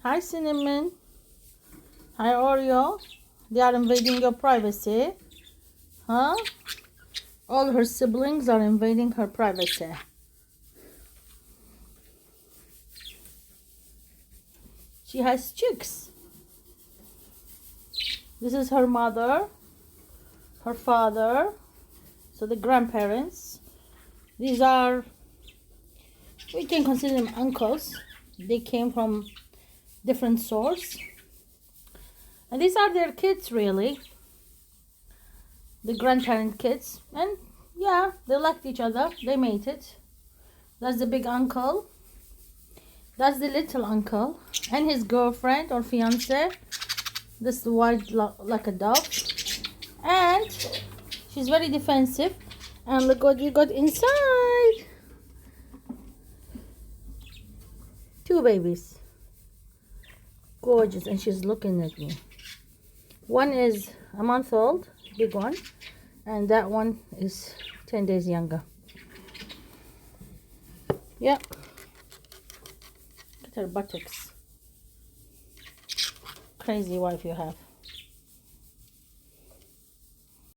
Hi, Cinnamon. Hi, Oreo. They are invading your privacy. Huh? All her siblings are invading her privacy. She has chicks. This is her mother, her father, so the grandparents. These are, we can consider them uncles. They came from different source. And these are their kids, really. The grandparent kids. And yeah, they liked each other. They mated. That's the big uncle. That's the little uncle. And his girlfriend or fiance. This is the white like a dove. And she's very defensive. And look what we got inside. 2 babies. Gorgeous. And she's looking at me. One is a month old, big one. And that one is 10 days younger. Yep. Look at her buttocks. Crazy wife you have.